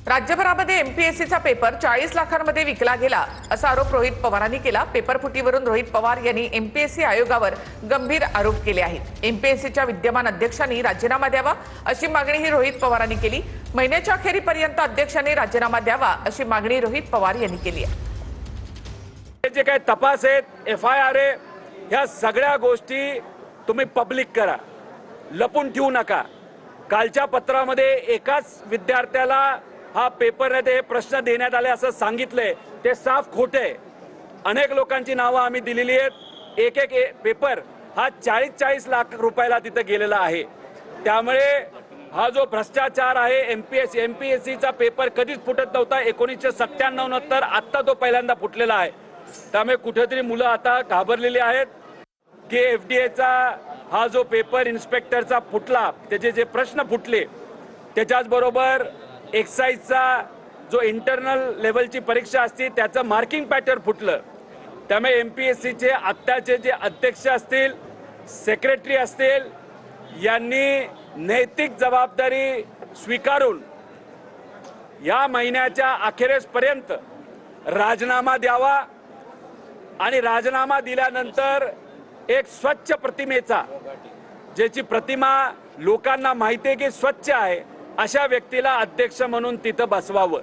राज्यभरामध्ये एमपीएससीचा paper 40 लाखांमध्ये विकला गेला असा आरोप रोहित पवारांनी केला। पेपर फुटीवरून रोहित पवार यांनी एमपीएससी आयोगावर गंभीर आरोप केले आहेत। एमपीएससीच्या विद्यमान अध्यक्षांनी राजीनामा द्यावा अशी मागणीही रोहित पवारांनी केली। महिन्याच्या अखेरीपर्यंत अध्यक्षांनी राजीनामा द्यावा अशी मागणी रोहित पवार यांनी केली आहे। जे काही तपास आहेत, एफआयआर आहे, ह्या सगळ्या गोष्टी तुम्ही पब्लिक करा, लपून ठेवू नका। कालच्या पत्रामध्ये एकाच विद्यार्थ्याला हा पेपरमध्ये प्रश्न देण्यात आले असं सांगितलंय, ते साफ खोटे आहे। अनेक लोकांची नावं आम्ही दिलेली आहेत। एक एक पेपर हा 40-40 लाख रुपयाला तिथे गेलेला आहे। त्यामुळे हा जो भ्रष्टाचार आहे, एमपीएससीचा पेपर कधीच फुटत नव्हता। 1997 नंतर आता तो पहिल्यांदा फुटलेला आहे। त्यामुळे कुठेतरी मुलं आता घाबरलेली आहेत की एफडीएचा हा जो पेपर इन्स्पेक्टरचा फुटला, त्याचे जे प्रश्न फुटले, त्याच्याच बरोबर एक्साइजचा जो इंटरनल लेवलची परीक्षा असते त्याचं मार्किंग पॅटर्न फुटलं। त्यामुळे एमपीएससीचे आत्ताचे जे अध्यक्ष असतील, सेक्रेटरी असतील, यांनी नैतिक जबाबदारी स्वीकारून या महिन्याच्या अखेरेपर्यंत राजीनामा द्यावा आणि राजीनामा दिल्यानंतर एक स्वच्छ प्रतिमेचा, ज्याची प्रतिमा लोकांना माहिती आहे की स्वच्छ आहे, अशा व्यक्तीला अध्यक्ष म्हणून तिथं बसवावं।